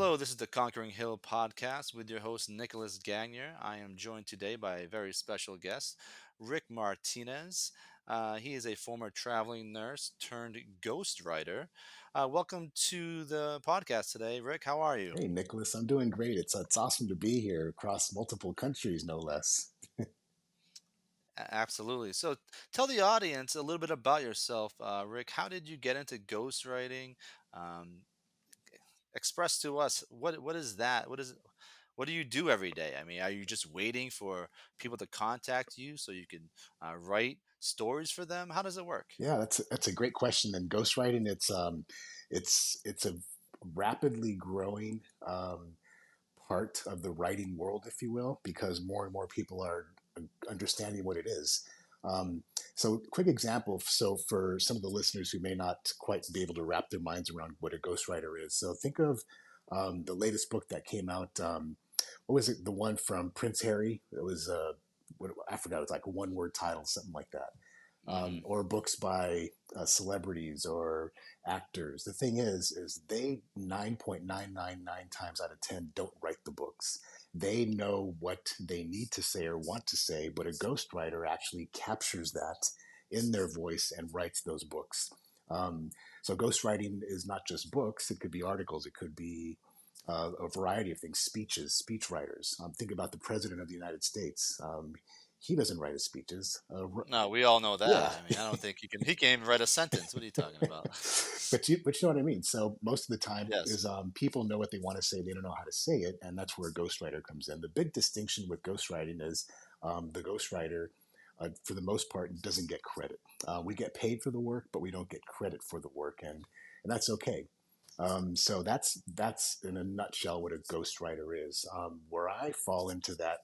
Hello, this is the Conquering Hill podcast with your host Nicholas Gagnier. I am joined today by a very special guest, Rick Martinez. He is a former traveling nurse turned ghostwriter. Welcome to the podcast today, Rick. How are you? Hey, Nicholas, I'm doing great. It's awesome to be here across multiple countries, no less. Absolutely. So, tell the audience a little bit about yourself, Rick. How did you get into ghostwriting? Um, Express to us what is that? What do you do every day? I mean, are you just waiting for people to contact you so you can write stories for them? How does it work? Yeah, that's a great question. And ghostwriting, it's a rapidly growing part of the writing world, if you will, because more and more people are understanding what it is. Um, so, quick example. So, for some of the listeners who may not quite be able to wrap their minds around what a ghostwriter is, so think of the latest book that came out. What was it? The one from Prince Harry. It was what I forgot. It was like a one word title, something like that. Hmm. Or books by celebrities or actors. The thing is they 9.999 times out of 10 don't write the books. They know what they need to say or want to say, but a ghostwriter actually captures that in their voice and writes those books. Um, so ghostwriting is not just books; it could be articles, it could be a variety of things, speeches, speech writers. Think about the president of the United States. He doesn't write his speeches. No, we all know that. Yeah, I mean, I don't think he can even write a sentence. What are you talking about? but you know what I mean. So most of the time Yes. is people know what they want to say, they don't know how to say it, and that's where a ghostwriter comes in. The big distinction with ghostwriting is the ghostwriter, for the most part, doesn't get credit. We get paid for the work, but we don't get credit for the work, and that's okay. So that's in a nutshell what a ghostwriter is. Where I fall into that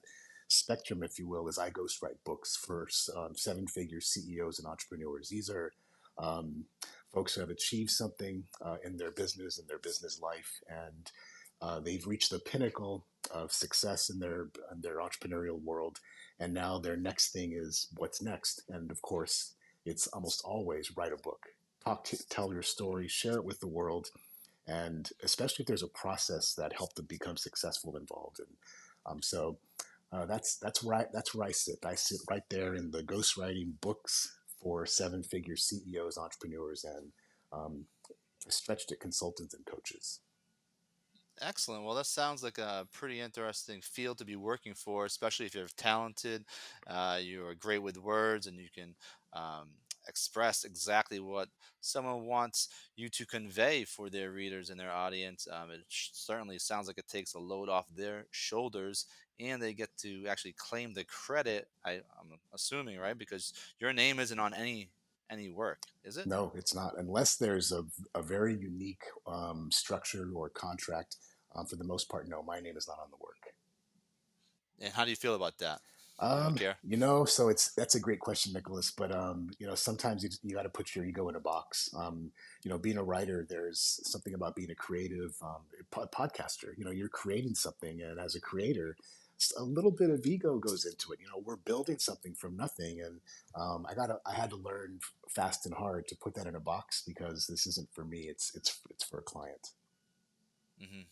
spectrum, if you will, is I ghostwrite books for seven-figure CEOs and entrepreneurs. These are um, folks who have achieved something in their business and their business life, and they've reached the pinnacle of success in their entrepreneurial world. And now their next thing is what's next. And of course, it's almost always write a book, tell your story, share it with the world, and especially if there's a process that helped them become successful involved. And so that's where I sit. I sit right there in the ghostwriting books for seven-figure CEOs, entrepreneurs, and um, stretched it consultants and coaches. Excellent. Well, that sounds like a pretty interesting field to be working for, especially if you're talented, you are great with words, and you can express exactly what someone wants you to convey for their readers and their audience. Certainly sounds like it takes a load off their shoulders, and they get to actually claim the credit. I'm assuming, right? Because your name isn't on any work, is it? No, it's not, unless there's a very unique structure or contract. For the most part, no, my name is not on the work. And how do you feel about that? You don't care? So it's that's a great question, Nicholas. But sometimes you got to put your ego in a box. Being a writer, there's something about being a creative podcaster. You're creating something, and as a creator, a little bit of ego goes into it. We're building something from nothing, and I had to learn fast and hard to put that in a box because this isn't for me. It's for a client. Hmm.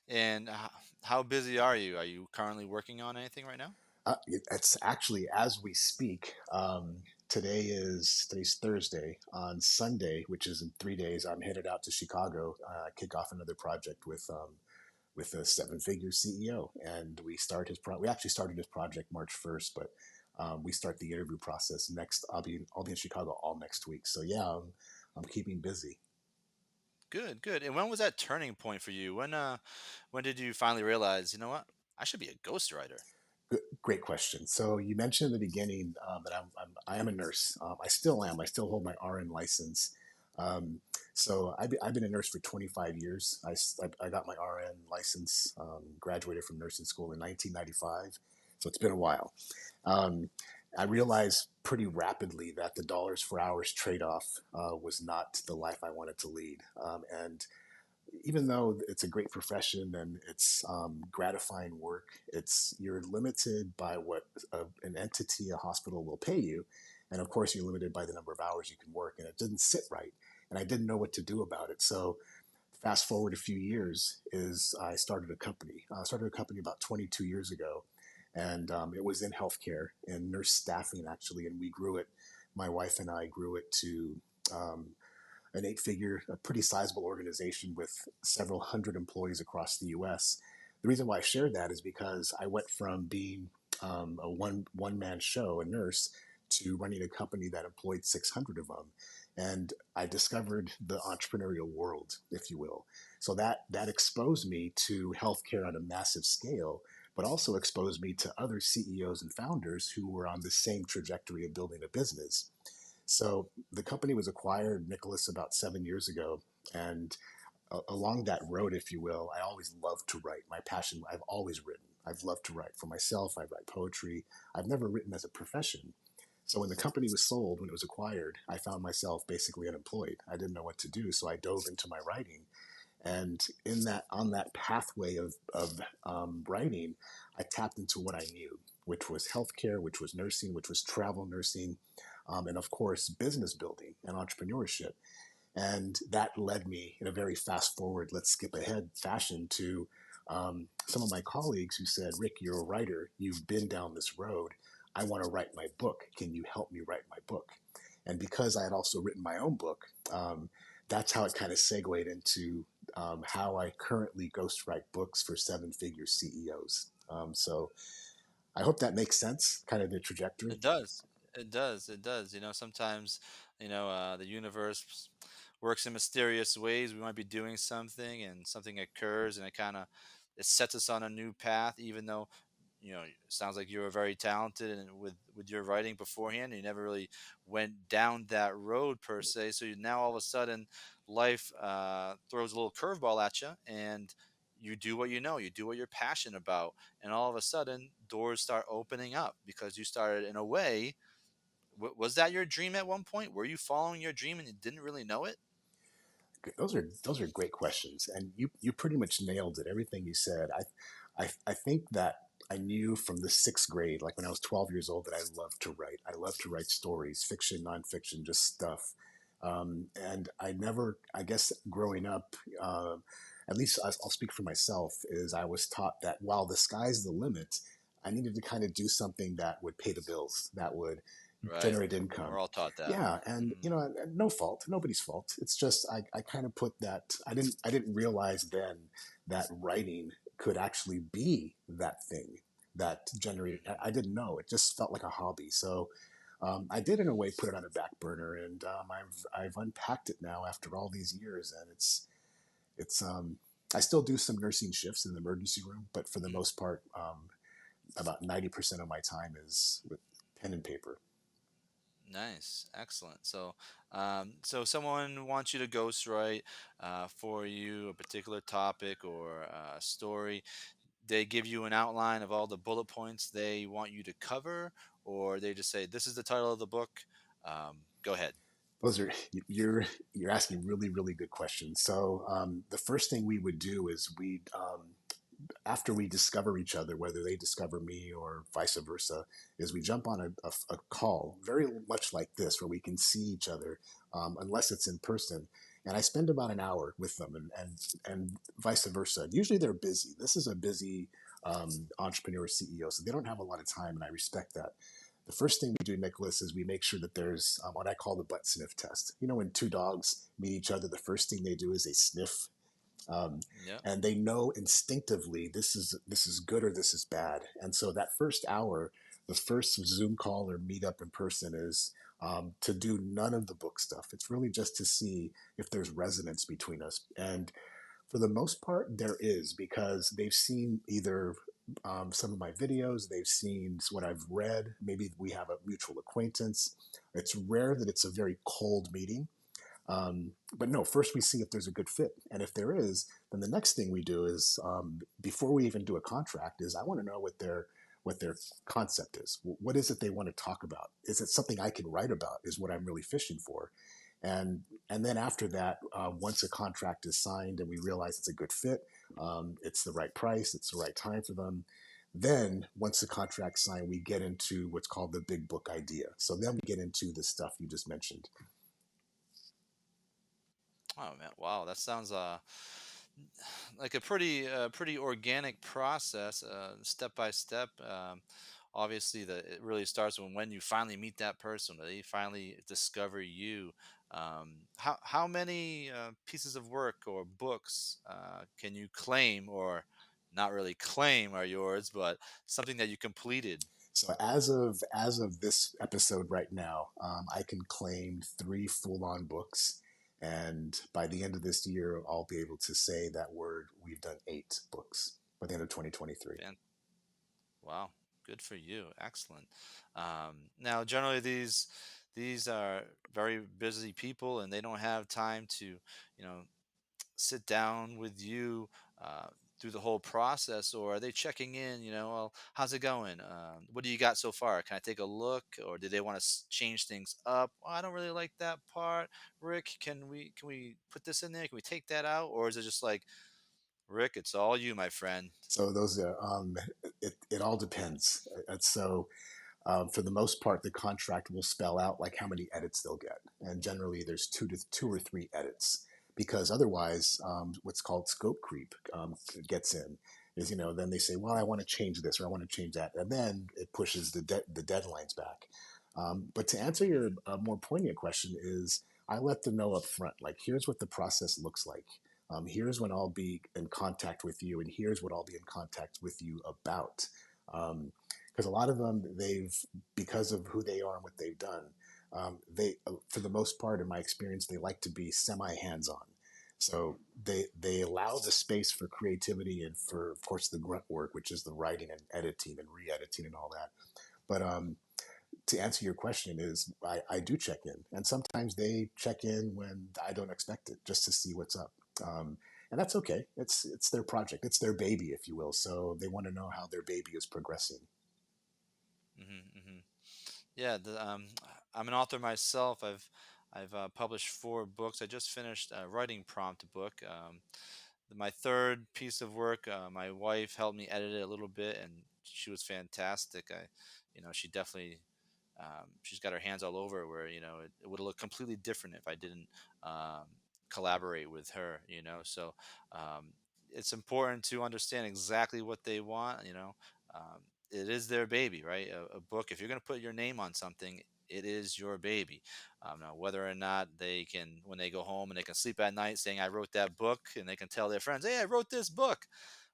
And how busy are you? Are you currently working on anything right now? It's actually as we speak. Today's Thursday. On Sunday, which is in 3 days, I'm headed out to Chicago, kick off another project with a seven-figure CEO, and we actually started his project March 1st, but we start the interview process next. I'll be in Chicago all next week. So yeah, I'm keeping busy. Good, good. And when was that turning point for you? When did you finally realize, you know what? I should be a ghostwriter. Great question. So you mentioned in the beginning that I am a nurse. I still am. I still hold my RN license. Um, so I've been a nurse for 25 years. I got my RN license, graduated from nursing school in 1995. So it's been a while. Um, I realized pretty rapidly that the dollars for hours trade off was not the life I wanted to lead. And even though it's a great profession and it's gratifying work, you're limited by what an entity, a hospital, will pay you, and of course you're limited by the number of hours you can work, and it didn't sit right, and I didn't know what to do about it. So Fast forward a few years is I started a company. I started a company about 22 years ago, and it was in healthcare and nurse staffing actually, and we grew it. My wife and I grew it to um, an eight-figure, a pretty sizable organization with several hundred employees across the U.S. The reason why I shared that is because I went from being a one man show, a nurse, to running a company that employed 600 of them, and I discovered the entrepreneurial world, if you will. So that exposed me to healthcare on a massive scale, but also exposed me to other CEOs and founders who were on the same trajectory of building a business. So the company was acquired, Nicholas, about 7 years ago. And along that road, if you will, I always loved to write. My passion, I've always written. I've loved to write for myself. I write poetry. I've never written as a profession. So when the company was sold, when it was acquired, I found myself basically unemployed. I didn't know what to do. So I dove into my writing. And in that, on that pathway of writing, I tapped into what I knew, which was healthcare, which was nursing, which was travel nursing, and of course, business building and entrepreneurship. And that led me in a very fast forward, let's skip ahead fashion to some of my colleagues who said, Rick, you're a writer. You've been down this road. I want to write my book. Can you help me write my book? And because I had also written my own book, that's how it kind of segued into how I currently ghostwrite books for seven-figure CEOs. So I hope that makes sense, kind of the trajectory. It does. It does. It does. Sometimes, the universe works in mysterious ways. We might be doing something and something occurs and it sets us on a new path, even though, it sounds like you were very talented and with your writing beforehand. You never really went down that road per se. So now all of a sudden life throws a little curveball at you and you do what you do what you're passionate about, and all of a sudden doors start opening up because you started in a way. Was that your dream at one point? Were you following your dream and you didn't really know it? Those are great questions, and you pretty much nailed it. Everything you said. I think that I knew from the sixth grade, like when I was 12 years old, that I loved to write. I love to write stories, fiction, nonfiction, just stuff. And I never, I guess, growing up, at least I'll speak for myself, is I was taught that while the sky's the limit, I needed to kind of do something that would pay the bills, that would Right. generate income. We're all taught that. Yeah, and Hmm. no fault, nobody's fault. It's just I kind of put that I didn't realize then that writing could actually be that thing that generated. I didn't know. It just felt like a hobby. So I did in a way put it on a back burner, and I've unpacked it now after all these years, and it's I still do some nursing shifts in the emergency room, but for the most part, about 90% of my time is with pen and paper. Nice, excellent. So someone wants you to ghostwrite for you a particular topic or a story. They give you an outline of all the bullet points they want you to cover, or they just say, "This is the title of the book. Go ahead." Those are you're asking really good questions. So the first thing we would do is we'd after we discover each other, whether they discover me or vice versa, is we jump on a call, very much like this, where we can see each other, unless it's in person. And I spend about an hour with them, and vice versa. Usually they're busy. This is a busy entrepreneur CEO, so they don't have a lot of time, and I respect that. The first thing we do, Nicholas, is we make sure that there's what I call the butt sniff test. You know, when two dogs meet each other, the first thing they do is they sniff, um, Yep. and they know instinctively this is good or this is bad. And so that first hour, the first Zoom call or meetup in person is to do none of the book stuff. It's really just to see if there's resonance between us. And for the most part, there is, because they've seen either some of my videos, they've seen what I've read, maybe we have a mutual acquaintance. It's rare that it's a very cold meeting. But no, first we see if there's a good fit. And if there is, then the next thing we do is before we even do a contract is I want to know what their concept is. What is it they want to talk about? Is it something I can write about? Is what I'm really fishing for. And then after that, once a contract is signed and we realize it's a good fit, it's the right price, it's the right time for them. Then once the contract's signed, we get into what's called the big book idea. So then we get into the stuff you just mentioned. Oh man, wow, that sounds like a pretty organic process, step by step. Obviously, it really starts when you finally meet that person, when they finally discover you. How many pieces of work or books can you claim, or not really claim, are yours, but something that you completed? So as of this episode right now, I can claim three full on books, and by the end of this year, I'll be able to say that word. We've done 8 books by the end of 2023. Wow, good for you. Excellent. Now, generally, these are very busy people, and they don't have time to, sit down with you uh, through the whole process. Or are they checking in? Well, how's it going? What do you got so far? Can I take a look? Or do they want to change things up? Oh, I don't really like that part. Rick, can we put this in there? Can we take that out? Or is it just like, Rick, it's all you, my friend? So those are it all depends. So for the most part, the contract will spell out like how many edits they'll get, and generally there's 2 or 3 edits, because otherwise, what's called scope creep gets in. Is then they say, well, I want to change this or I want to change that, and then it pushes the deadlines back. But to answer your more poignant question is, I let them know up front, like, here's what the process looks like. Here's when I'll be in contact with you, and here's what I'll be in contact with you about. Because a lot of them, because of who they are and what they've done, they, for the most part, in my experience, they like to be semi hands on. So they allow the space for creativity and for, of course, the grunt work, which is the writing and editing and re-editing and all that. But to answer your question is, I do check in, and sometimes they check in when I don't expect it, just to see what's up. And that's okay. It's their project. It's their baby, if you will. So they want to know how their baby is progressing. Hmm. Yeah, I'm an author myself. I've published 4 books. I just finished a writing prompt book. My third piece of work, my wife helped me edit it a little bit, and she was fantastic. She definitely, she's got her hands all over it, where it would have looked completely different if I didn't um, collaborate with her. So um, it's important to understand exactly what they want. Um, it is their baby, right? A book, if you're going to put your name on something, it is your baby. Now, whether or not they can, when they go home and they can sleep at night saying, I wrote that book, and they can tell their friends, hey, I wrote this book,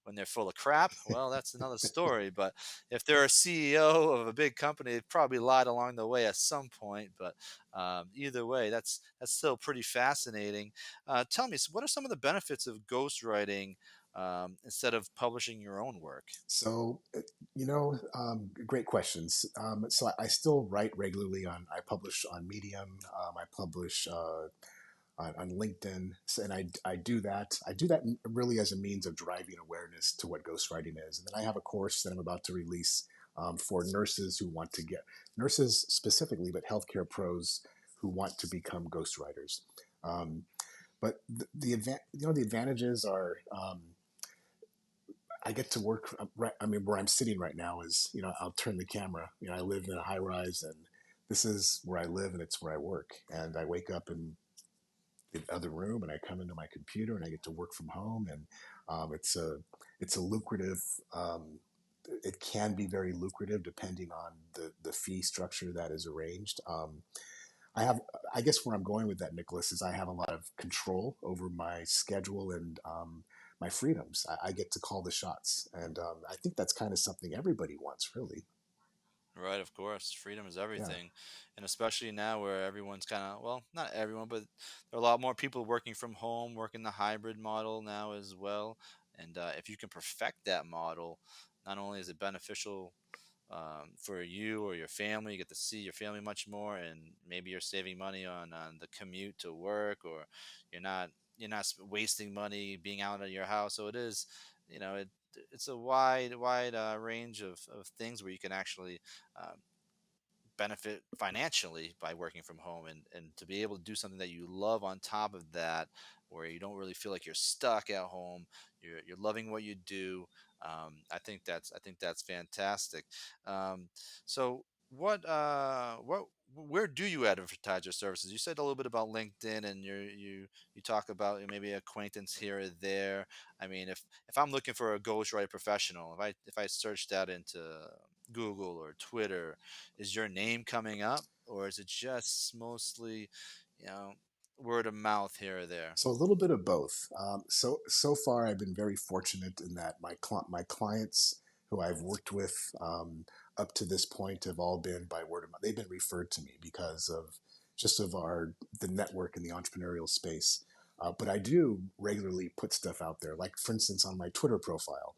when they're full of crap, well, that's another story. But if they're a CEO of a big company, they've probably lied along the way at some point. But either way, that's still pretty fascinating. Tell me, so what are some of the benefits of ghostwriting instead of publishing your own work? So, great questions. So I still write regularly I publish on Medium. I publish on LinkedIn, and I do that. I do that really as a means of driving awareness to what ghostwriting is. And then I have a course that I'm about to release for nurses who want to get nurses specifically, but healthcare pros who want to become ghostwriters. Um, but the advantages are, I get to work right. I mean, where I'm sitting right now is, I'll turn the camera. I live in a high rise, and this is where I live, and it's where I work. And I wake up in the other room, and I come into my computer, and I get to work from home. And it's a lucrative. It can be very lucrative depending on the fee structure that is arranged. I have, I guess where I'm going with that, Nicholas, is I have a lot of control over my schedule and my freedoms. I get to call the shots, and I think that's kind of something everybody wants, really. Right, of course. Freedom is Yeah. everything. And especially now where everyone's kind of, well, not everyone, but there are a lot more people working from home, working the hybrid model now as well. And if you can perfect that model, not only is it beneficial for you or your family, you get to see your family much more, and maybe you're saving money on the commute to work, or you're not wasting money being out of your house. So it is, you know, it it's a wide range of things where you can actually um, benefit financially by working from home, and to be able to do something that you love on top of that, where you don't really feel like you're stuck at home. You're loving what you do. I think that's fantastic. um, so what where do you advertise your services? You said a little bit about LinkedIn, and you talk about maybe acquaintance here or there. I mean, if I'm looking for a ghostwriter professional, if I search that into Google or Twitter, is your name coming up, or is it just mostly, you know, word of mouth here or there? So a little bit of both. So far, I've been very fortunate in that my clients who I've worked with up to this point have all been by word of mouth. They've been referred to me because of just of our the network in the entrepreneurial space. But I do regularly put stuff out there, like for instance on my Twitter profile.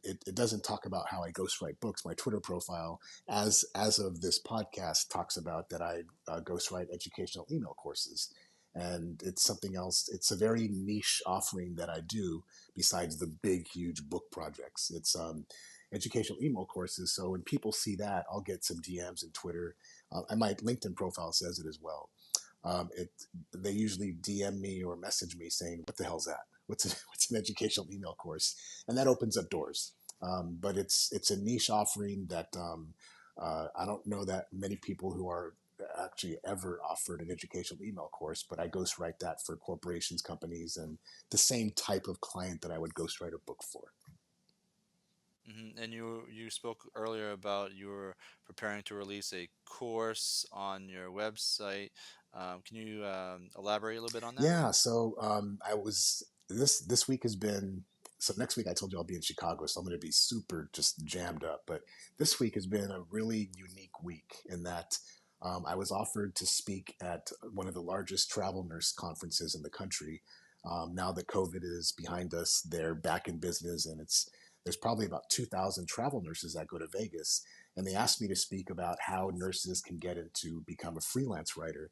It doesn't talk about how I ghostwrite books. My Twitter profile, as of this podcast, talks about that I ghostwrite educational email courses, and it's something else. It's a very niche offering that I do besides the big, huge book projects. It's educational email courses. So when people see that, I'll get some DMs in Twitter, and my LinkedIn profile says it as well. It They usually DM me or message me saying, "What the hell's that? What's an educational email course?" And that opens up doors. But it's a niche offering that I don't know that many people who are actually ever offered an educational email course, but I ghostwrite that for corporations, companies, and the same type of client that I would ghostwrite a book for. And you spoke earlier about you were preparing to release a course on your website. Can you elaborate a little bit on that? Yeah, so I was this week has been so next week I told you I'll be in Chicago, so I'm going to be super just jammed up. But this week has been a really unique week in that I was offered to speak at one of the largest travel nurse conferences in the country. Now that COVID is behind us, they're back in business, and it's there's probably about 2,000 travel nurses that go to Vegas, and they asked me to speak about how nurses can get into become a freelance writer,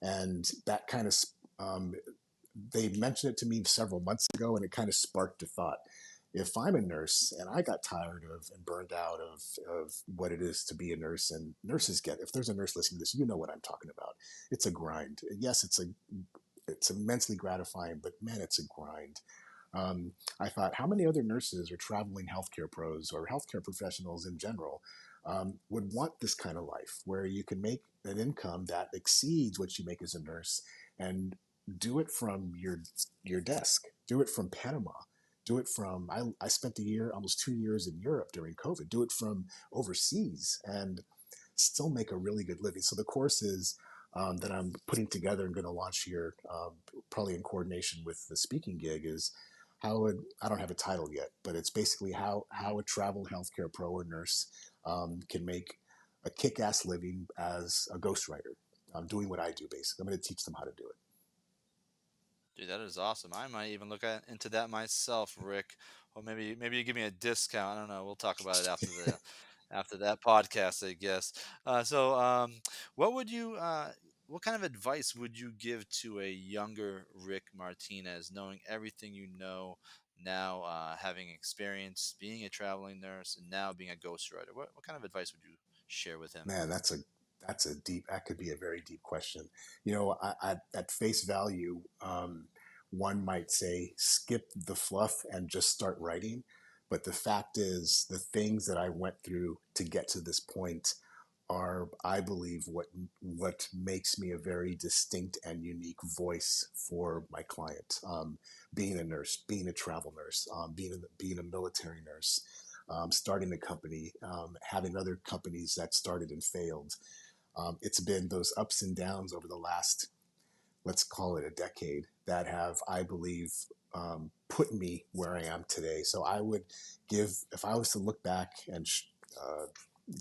and that kind of um, they mentioned it to me several months ago, and it kind of sparked a thought. If I'm a nurse and I got tired of and burned out of what it is to be a nurse, and nurses get, if there's a nurse listening to this, you know what I'm talking about. It's a grind. Yes, it's immensely gratifying, but man, it's a grind. I thought, how many other nurses or traveling healthcare pros or healthcare professionals in general would want this kind of life where you can make an income that exceeds what you make as a nurse and do it from your desk, do it from Panama, do it from. I spent a year, almost 2 years in Europe during COVID. Do it from overseas and still make a really good living. So the course is that I'm putting together and going to launch here, probably in coordination with the speaking gig, is how would I don't have a title yet, but it's basically how a travel healthcare pro or nurse can make a kick-ass living as a ghostwriter. I'm doing what I do basically. I'm going to teach them how to do it. Dude, that is awesome. I might even into that myself, Rick. Or maybe you give me a discount. I don't know. We'll talk about it after that podcast, I guess. What would you what kind of advice would you give to a younger Rick Martinez, knowing everything you know now, having experience being a traveling nurse and now being a ghostwriter? What kind of advice would you share with him? Man, that's a deep. That could be a very deep question. At face value, one might say skip the fluff and just start writing. But the fact is, the things that I went through to get to this point are, I believe, what makes me a very distinct and unique voice for my client. Being a nurse, being a travel nurse, being a military nurse, starting a company, having other companies that started and failed. It's been those ups and downs over the last, let's call it a decade, that have, I believe, put me where I am today. So I would if I was to look back and uh,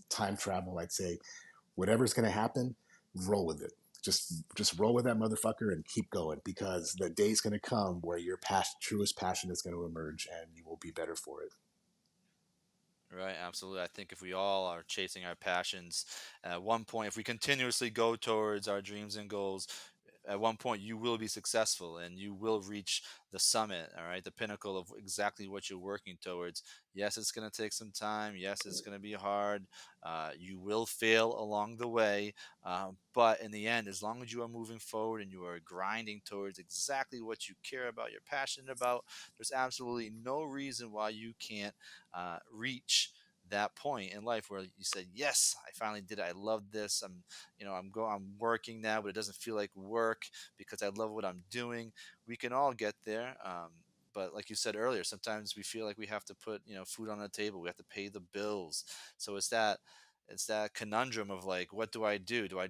time travel, I'd say whatever's going to happen, roll with it. Just roll with that motherfucker and keep going, because the day's going to come where your truest passion is going to emerge and you will be better for it. Right, absolutely. I think if we all are chasing our passions, at one point, if we continuously go towards our dreams and goals, at one point you will be successful and you will reach the summit, all right, the pinnacle of exactly what you're working towards. Yes, it's going to take some time. Yes, it's going to be hard. You will fail along the way. But in the end, as long as you are moving forward and you are grinding towards exactly what you care about, you're passionate about, there's absolutely no reason why you can't reach that point in life where you said, yes, I finally did it, I love this, I'm working now, but it doesn't feel like work because I love what I'm doing. We can all get there. But like you said earlier, sometimes we feel like we have to put, food on the table, we have to pay the bills. So it's that conundrum of like, what do I do? Do I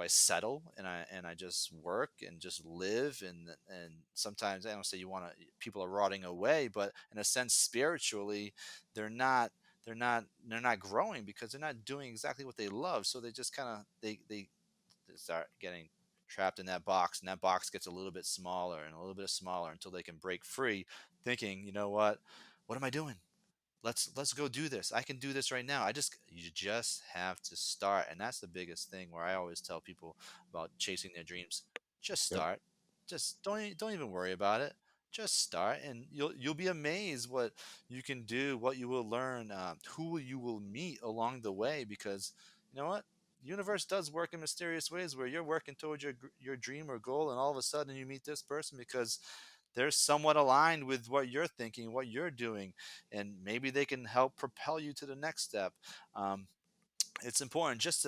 settle and I just work and just live, and sometimes I don't say you want to, people are rotting away, but in a sense spiritually they're not they're not growing because they're not doing exactly what they love, so they just kind of they start getting trapped in that box, and that box gets a little bit smaller and a little bit smaller until they can break free, thinking, what am I doing? Let's go do this. I can do this right now. You just have to start, and that's the biggest thing where I always tell people about chasing their dreams. Just Yep. start. Just don't even worry about it. Just start, and you'll be amazed what you can do, what you will learn, who you will meet along the way. Because you know what, the universe does work in mysterious ways where you're working towards your dream or goal, and all of a sudden you meet this person because they're somewhat aligned with what you're thinking, what you're doing, and maybe they can help propel you to the next step. Um, it's important just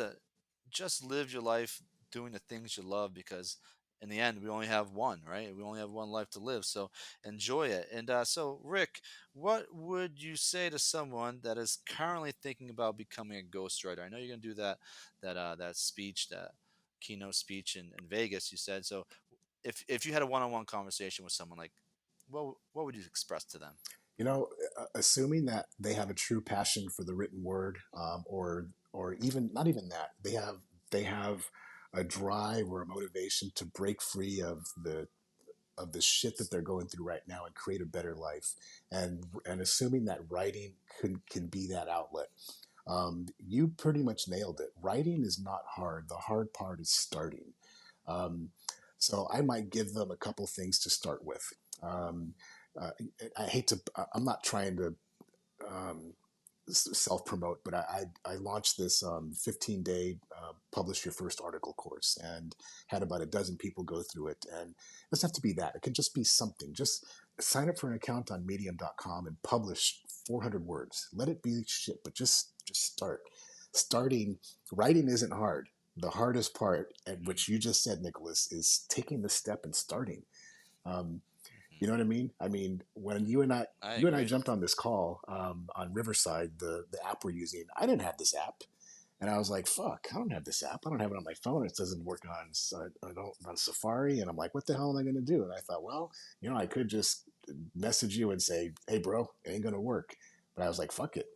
live your life doing the things you love, because in the end we only have one, right? We only have one life to live, so enjoy it. And so Rick, what would you say to someone that is currently thinking about becoming a ghostwriter? I know you're going to do that speech, that keynote speech in Vegas, you said. So if you had a one-on-one conversation with someone, like, what would you express to them? You know, assuming that they have a true passion for the written word, or even not even that, they have a drive or a motivation to break free of the shit that they're going through right now and create a better life, and assuming that writing can be that outlet. You pretty much nailed it. Writing is not hard. The hard part is starting. Um, so I might give them a couple things to start with. Um, uh, I hate to. I'm not trying to um, self promote, but I launched this 15-day publish your first article course, and had about a dozen people go through it. And it doesn't have to be that. It can just be something. Just sign up for an account on medium.com and publish 400 words. Let it be shit, but just start. Starting Writing isn't hard. The hardest part, at which you just said, Nicholas, is taking the step and starting. Um, you know Hmm. what I mean? I mean, when I you and I agree. jumped on this call on Riverside, the app we're using, I didn't have this app, and I was like, "Fuck, I don't have this app. I don't have it on my phone. It doesn't work I don't on Safari." And I'm like, "What the hell am I going to do?" And I thought, well, I could just message you and say, "Hey, bro, it ain't going to work." But I was like, "Fuck it,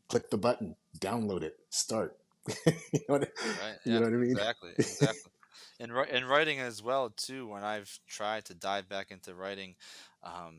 click the button, download it, start." you know what, Right. you Yeah. know what I mean? Exactly. Exactly. And writing as well too. When I've tried to dive back into writing, I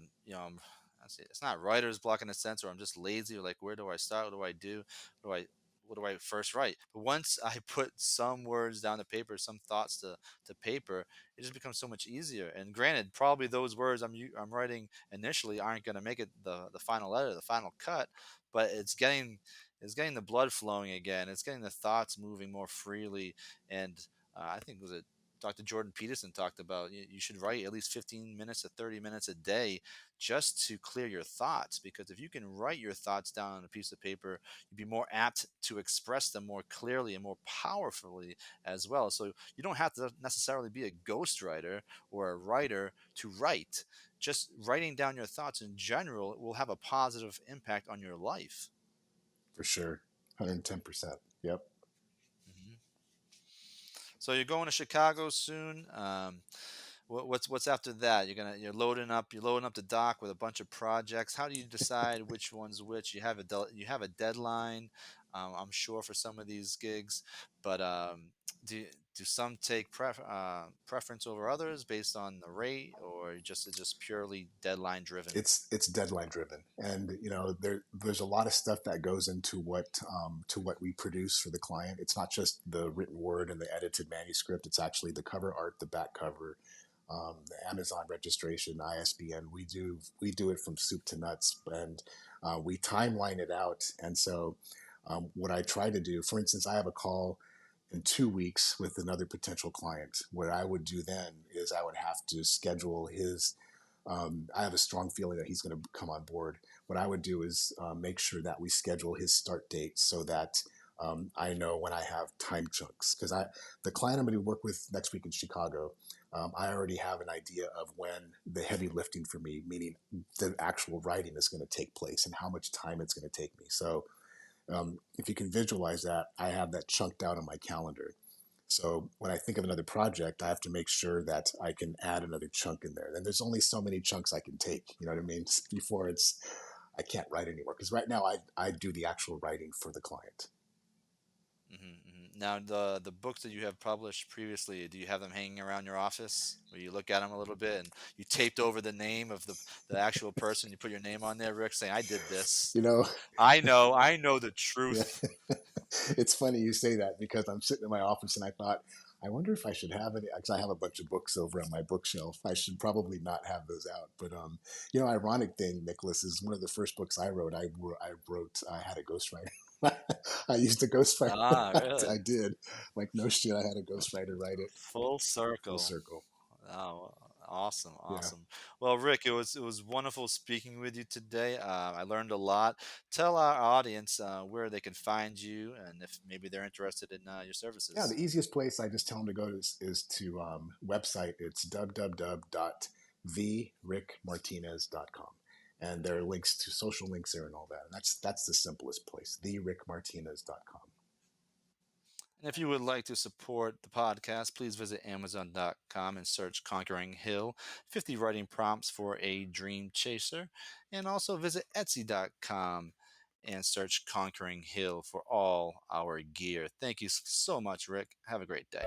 say it's not writer's block in a sense, or I'm just lazy. Or like, where do I start? What do I do? What do I what do I first write? But once I put some words down to paper, some thoughts to paper, it just becomes so much easier. And granted, probably those words I'm writing initially aren't going to make it the final letter, the final cut, but it's getting the blood flowing again. It's getting the thoughts moving more freely. And I think, was it Dr. Jordan Peterson talked about, you should write at least 15 minutes to 30 minutes a day just to clear your thoughts. Because if you can write your thoughts down on a piece of paper, you'd be more apt to express them more clearly and more powerfully as well. So you don't have to necessarily be a ghostwriter or a writer to write. Just writing down your thoughts in general will have a positive impact on your life. For sure, 110%. Yep. Mhm. So you're going to Chicago soon. What's after that? You're loading up the dock with a bunch of projects. How do you decide which one's which? You have a deadline, I'm sure, for some of these gigs, but do some take preference over others based on the rate, or just purely deadline driven? It's deadline driven, and there's a lot of stuff that goes into what we produce for the client. It's not just the written word and the edited manuscript. It's actually the cover art, the back cover, the Amazon registration, ISBN. We do it from soup to nuts, and we timeline it out. And so what I try to do, for instance, I have a call in 2 weeks with another potential client. What I would do then is I would have to schedule his I have a strong feeling that he's going to come on board. What I would do is make sure that we schedule his start date so that I know when I have time chunks. Because the client I'm going to work with next week in Chicago, I already have an idea of when the heavy lifting for me, meaning the actual writing, is going to take place and how much time it's going to take me. So if you can visualize that, I have that chunked out on my calendar. So when I think of another project, I have to make sure that I can add another chunk in there. And there's only so many chunks I can take. You know what I mean? Before I can't write anymore. Because right now I do the actual writing for the client. Now, the books that you have published previously, do you have them hanging around your office where you look at them a little bit and you taped over the name of the actual person? You put your name on there, Rick, saying, "I did this. You know, I know the yeah, truth." it's funny you say that because I'm sitting in my office and I thought, I wonder if I should have any, because I have a bunch of books over on my bookshelf. I should probably not have those out. But, ironic thing, Nicholas, is one of the first books I wrote, I had a ghostwriter. I used a ghostwriter. Ah, I really? did. Like, no shit, I had a ghostwriter write it. Full Full circle. circle. Oh, awesome, Yeah. awesome. Well, Rick, it was wonderful speaking with you today. I learned a lot. Tell our audience where they can find you and if maybe they're interested in your Yeah, the services. easiest place I just tell them to go to is to website. It's www.therickmartinez.com. And there are links to social links there and all that. And that's the simplest place, therickmartinez.com. And if you would like to support the podcast, please visit Amazon.com and search Conquering Hill 50 writing prompts for a dream chaser. And also visit Etsy.com and search Conquering Hill for all our gear. Thank you so much, Rick. Have a great day.